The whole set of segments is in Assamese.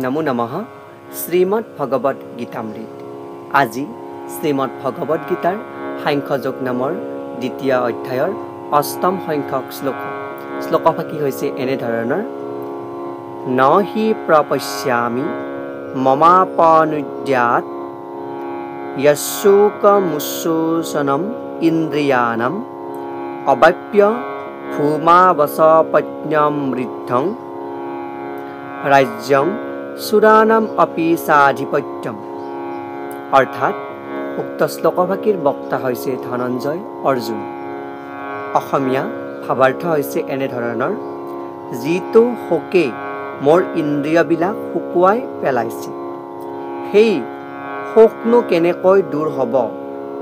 নমো নমঃ শ্ৰীমদ ভগবত গীতামৃত। আজি শ্ৰীমদ ভগবত গীতাৰ সাংখ্যযোগ নামৰ দ্বিতীয় অধ্যায়ৰ অষ্টম সংখ্যক শ্লোকভাগী হৈছে এনেধৰণৰ: ন হি প্ৰপশ্যামি মমাপনুদ্যাত য়শোকমুচ্ছোষণম ইন্দ্ৰিয়াণম অবাপ্য ভূমাবসপত্ন্যমৃদ্ধং ৰাজ্যং সুৰানাম অপি সাধিপত্যম। অৰ্থাৎ উক্ত শ্লোকভাগীৰ বক্তা হৈছে ধনঞ্জয় অৰ্জুন। অসমীয়া ভাৱাৰ্থ হৈছে এনেধৰণৰ: যিটো শোকে মোৰ ইন্দ্ৰিয়বিলাক শুকুৱাই পেলাইছে, সেই শোকনো কেনেকৈ দূৰ হ'ব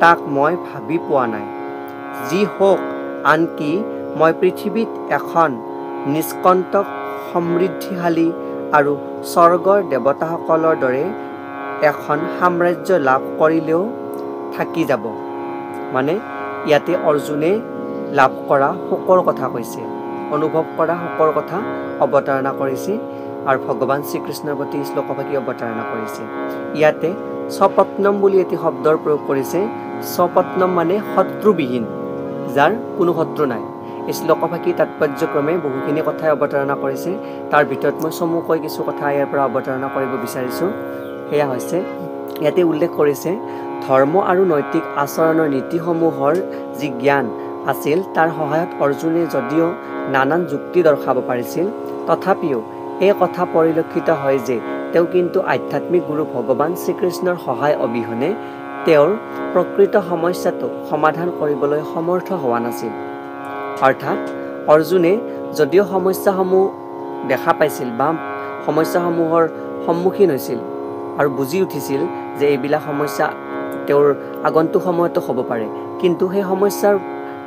তাক মই ভাবি পোৱা নাই। যি শোক আনকি মই পৃথিৱীত এখন নিষ্কণ্টক সমৃদ্ধিশালী আৰু স্বৰ্গৰ দেৱতাসকলৰ দৰে এখন সাম্ৰাজ্য লাভ কৰিলেও থাকি যাব। মানে ইয়াতে অৰ্জুনে লাভ কৰা শোকৰ কথা কৈছে, অনুভৱ কৰা শোকৰ কথা অৱতাৰণা কৰিছে আৰু ভগৱান শ্ৰীকৃষ্ণৰ প্ৰতি শ্লোকভাগী অৱতাৰণা কৰিছে। ইয়াতে স্বপত্নম বুলি এটি শব্দৰ প্ৰয়োগ কৰিছে। স্বপত্নম মানে শত্ৰুবিহীন, যাৰ কোনো শত্ৰু নাই। এই শ্লোকভাগী তাৎপৰ্যক্ৰমে বহুখিনি কথাই অৱতাৰণা কৰিছে। তাৰ ভিতৰত মই চমুকৈ কিছু কথা ইয়াৰ পৰা অৱতাৰণা কৰিব বিচাৰিছোঁ। সেয়া হৈছে, ইয়াতে উল্লেখ কৰিছে ধৰ্ম আৰু নৈতিক আচৰণৰ নীতিসমূহৰ যি জ্ঞান আছিল, তাৰ সহায়ত অৰ্জুনে যদিও নানান যুক্তি দৰ্শাব পাৰিছিল, তথাপিও এই কথা পৰিলক্ষিত হয় যে তেওঁ কিন্তু আধ্যাত্মিক গুৰু ভগৱান শ্ৰীকৃষ্ণৰ সহায় অবিহনে তেওঁৰ প্ৰকৃত সমস্যাটো সমাধান কৰিবলৈ সমৰ্থ হোৱা নাছিল। অৰ্থাৎ অৰ্জুনে যদিও সমস্যাসমূহ দেখা পাইছিল বা সমস্যাসমূহৰ সন্মুখীন হৈছিল আৰু বুজি উঠিছিল যে এইবিলাক সমস্যা তেওঁৰ আগন্তুক সময়তো হ'ব পাৰে, কিন্তু সেই সমস্যাৰ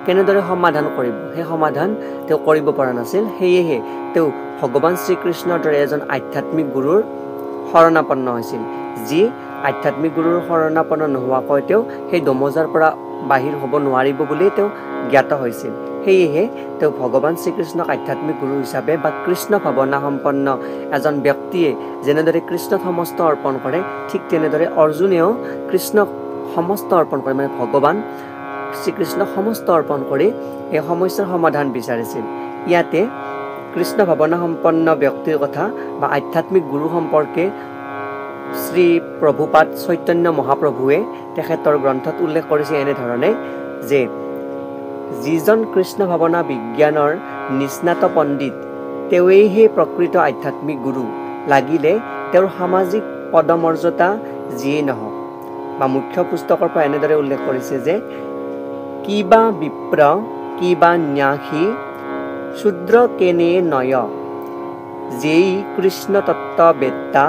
কেনেদৰে সমাধান কৰিব, সেই সমাধান তেওঁ কৰিব পৰা নাছিল। সেয়েহে তেওঁ ভগৱান শ্ৰীকৃষ্ণৰ দৰে এজন আধ্যাত্মিক গুৰুৰ শৰণাপন্ন হৈছিল। যি আধ্যাত্মিক গুৰুৰ শৰণাপন্ন নোহোৱাকৈ তেওঁ সেই দমোজাৰ পৰা বাহিৰ হ'ব নোৱাৰিব বুলি তেওঁ জ্ঞাত হৈছিল। সেয়েহে তেওঁ ভগৱান শ্ৰীকৃষ্ণক আধ্যাত্মিক গুৰু হিচাপে বা কৃষ্ণ ভাৱনা সম্পন্ন এজন ব্যক্তিয়ে যেনেদৰে কৃষ্ণক সমস্ত অৰ্পণ কৰে, ঠিক তেনেদৰে অৰ্জুনেও কৃষ্ণক সমস্ত অৰ্পণ কৰে, মানে ভগৱান শ্ৰীকৃষ্ণক সমস্ত অৰ্পণ কৰি এই সমস্যাৰ সমাধান বিচাৰিছিল। ইয়াতে কৃষ্ণ ভাৱনা সম্পন্ন ব্যক্তিৰ কথা বা আধ্যাত্মিক গুৰু সম্পৰ্কে শ্ৰী প্ৰভুপাদ চৈতন্য মহাপ্ৰভুৱে তেখেতৰ গ্ৰন্থত উল্লেখ কৰিছে এনেধৰণে যে যিজন কৃষ্ণ ভাৱনা বিজ্ঞানৰ নিষ্ণাত পণ্ডিত, তেওঁৱেইহে প্ৰকৃত আধ্যাত্মিক গুৰু, লাগিলে তেওঁৰ সামাজিক পদমৰ্যাদা যিয়েই নহওক। বা মুখ্য পুস্তকৰ পৰা এনেদৰে উল্লেখ কৰিছে যে কিবা বিপ্ৰ কিবা ন্যাসী শূদ্ৰ কেনে নয়, যেই কৃষ্ণ তত্ত্ব বেত্তা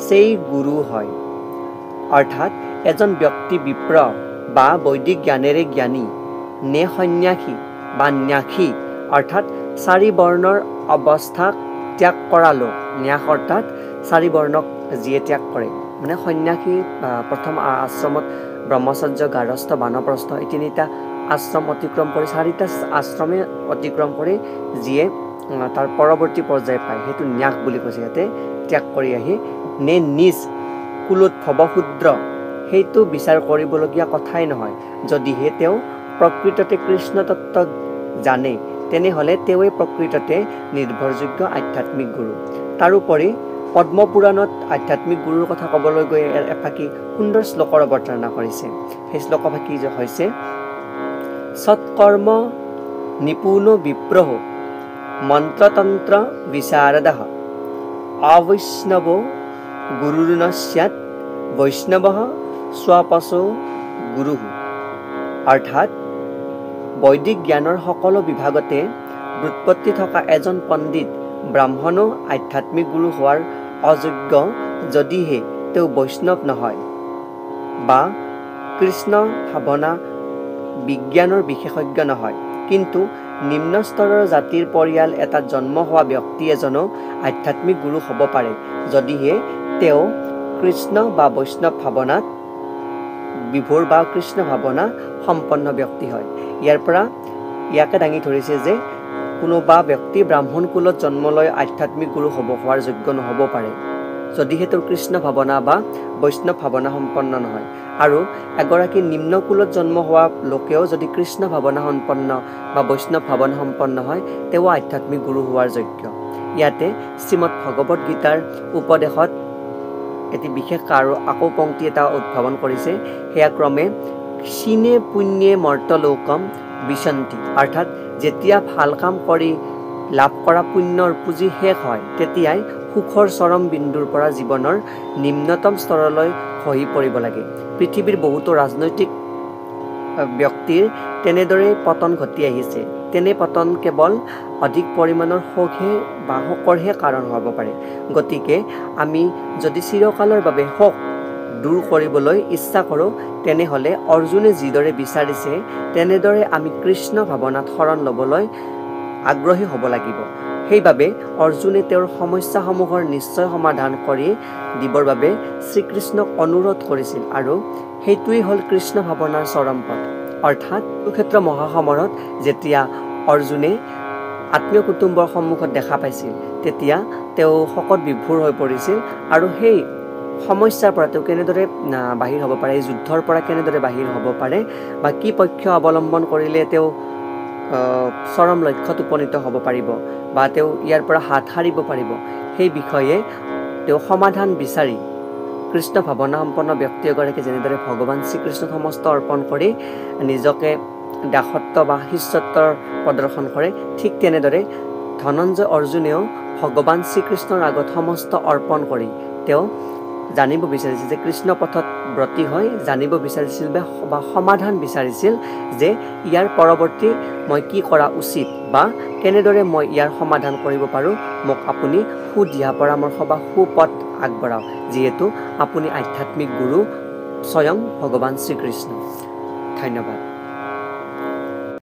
সেই গুৰু হয়। অৰ্থাৎ এজন ব্যক্তি বিপ্ৰ বা বৈদিক জ্ঞানেৰে জ্ঞানী, নে সন্ন্যাসী বা ন্যাসী অৰ্থাৎ চাৰি বৰ্ণৰ অৱস্থাক ত্যাগ কৰা লোক। ন্যাস অৰ্থাৎ চাৰি বৰ্ণক যিয়ে ত্যাগ কৰে, মানে সন্ন্যাসী প্ৰথম আশ্ৰমত ব্ৰহ্মচৰ্য, গাৰস্থ, বানপ্ৰস্থ এই তিনিটা আশ্ৰম অতিক্ৰম কৰি, চাৰিটা আশ্ৰমে অতিক্ৰম কৰি যিয়ে তাৰ পৰৱৰ্তী পৰ্যায় পায়, সেইটো ন্যাস বুলি কৈছে। ইয়াতে ত্যাগ কৰি আহি নে নিজ কুলোদ্ভৱ শূদ্ৰ, সেইটো বিচাৰ কৰিবলগীয়া কথাই নহয়। যদিহে তেওঁ প্ৰকৃততে কৃষ্ণ তত্ত্ব জানে, তেনেহ'লে তেওঁৱেই প্ৰকৃততে নিৰ্ভৰযোগ্য আধ্যাত্মিক গুৰু। তাৰোপৰি পদ্মপুৰাণত আধ্যাত্মিক গুৰুৰ কথা ক'বলৈ গৈ এফাকি সুন্দৰ শ্লোকৰ অৱতাৰণা কৰিছে। সেই শ্লোকভাগী হৈছে সৎকৰ্ম নিপুণ বিপ্ৰহ মন্ত্ৰতন্ত্ৰ বিশাৰদঃ অবৈষ্ণৱ গুৰুৰ্ন স্যাৎ বৈষ্ণৱঃ স্বপশো গুৰুঃ। অৰ্থাৎ বৈদিক জ্ঞানৰ সকলো বিভাগতে ব্যুৎপত্তি থকা এজন পণ্ডিত ব্ৰাহ্মণো আধ্যাত্মিক গুৰু হোৱাৰ অযোগ্য, যদিহে তেওঁ বৈষ্ণৱ নহয় বা কৃষ্ণ ভাৱনা বিজ্ঞানৰ বিশেষজ্ঞ নহয়। কিন্তু নিম্ন স্তৰৰ জাতিৰ পৰিয়াল এটাত জন্ম হোৱা ব্যক্তি এজনো আধ্যাত্মিক গুৰু হ'ব পাৰে, যদিহে তেওঁ কৃষ্ণ বা বৈষ্ণৱ ভাৱনাত বিভোৰ বা কৃষ্ণ ভাৱনা সম্পন্ন ব্যক্তি হয়। ইয়াৰ পৰা ইয়াকে দাঙি ধৰিছে যে কোনোবা ব্যক্তি ব্ৰাহ্মণ কুলত জন্ম লৈ আধ্যাত্মিক গুৰু হোৱাৰ যোগ্য নহ'ব পাৰে, যদিহে তেওঁৰ কৃষ্ণ ভাৱনা বা বৈষ্ণৱ ভাৱনা সম্পন্ন নহয়। আৰু এগৰাকী নিম্ন কুলত জন্ম হোৱা লোকেও যদি কৃষ্ণ ভাৱনা সম্পন্ন বা বৈষ্ণৱ ভাৱনা সম্পন্ন হয়, তেওঁ আধ্যাত্মিক গুৰু হোৱাৰ যোগ্য। ইয়াতে শ্ৰীমদ ভগৱত গীতাৰ উপদেশত এটি বিশেষ আৰু আকৌ পংক্তি এটা উদ্ভাৱন কৰিছে। সেয়া ক্ৰমে ক্ষীণে পুণ্যে মৰ্তলোকম বিশন্তি, অৰ্থাৎ যেতিয়া ভাল কাম কৰি লাভ কৰা পুণ্যৰ পুঁজি শেষ হয়, তেতিয়াই সুখৰ চৰম বিন্দুৰ পৰা জীৱনৰ নিম্নতম স্তৰলৈ খহি পৰিব লাগে। পৃথিৱীৰ বহুতো ৰাজনৈতিক ব্যক্তিৰ তেনেদৰে পতন ঘটি আহিছে। তেনে পতন কেৱল অধিক পৰিমাণৰ শোকৰহে কাৰণ হ'ব পাৰে। গতিকে আমি যদি চিৰকালৰ বাবে শোক দূৰ কৰিবলৈ ইচ্ছা কৰোঁ, তেনেহ'লে অৰ্জুনে যিদৰে বিচাৰিছে তেনেদৰে আমি কৃষ্ণ ভাৱনাত শৰণ ল'বলৈ আগ্ৰহী হ'ব লাগিব। সেইবাবে অৰ্জুনে তেওঁৰ সমস্যাসমূহৰ নিশ্চয় সমাধান কৰি দিবৰ বাবে শ্ৰীকৃষ্ণক অনুৰোধ কৰিছিল, আৰু সেইটোৱেই হ'ল কৃষ্ণ ভাৱনাৰ চৰম পথ। অৰ্থাৎ কুৰুক্ষেত্ৰ মহাসমৰত যেতিয়া অৰ্জুনে আত্মীয় কুটুম্বৰ সন্মুখত দেখা পাইছিল, তেতিয়া তেওঁ শকত বিভোৰ হৈ পৰিছিল, আৰু সেই সমস্যাৰ পৰা তেওঁ কেনেদৰে বাহিৰ হ'ব পাৰে, এই যুদ্ধৰ পৰা কেনেদৰে বাহিৰ হ'ব পাৰে, বা কি পক্ষ অৱলম্বন কৰিলে তেওঁ চৰম লক্ষ্যত উপনীত হ'ব পাৰিব, বা তেওঁ ইয়াৰ পৰা হাত সাৰিব পাৰিব, সেই বিষয়ে তেওঁ সমাধান বিচাৰি কৃষ্ণ ভাৱনা সম্পন্ন ব্যক্তি এগৰাকী যেনেদৰে ভগৱান শ্ৰীকৃষ্ণ সমস্ত অৰ্পণ কৰি নিজকে দাসত্ব বা শিষ্যত্বৰ প্ৰদৰ্শন কৰে, ঠিক তেনেদৰে ধনঞ্জয় অৰ্জুনেও ভগৱান শ্ৰীকৃষ্ণৰ আগত সমস্ত অৰ্পণ কৰি তেওঁ জানিব বিচাৰিছিল যে কৃষ্ণ পথত ব্ৰতী হৈ জানিব বিচাৰিছিল বা সমাধান বিচাৰিছিল যে ইয়াৰ পৰৱৰ্তী মই কি কৰা উচিত বা কেনেদৰে মই ইয়াৰ সমাধান কৰিব পাৰোঁ, মোক আপুনি সুদিহা পৰামৰ্শ বা সুপথ আগবঢ়াওক, যিহেতু আপুনি আধ্যাত্মিক গুৰু স্বয়ং ভগৱান শ্ৰীকৃষ্ণ। ধন্যবাদ।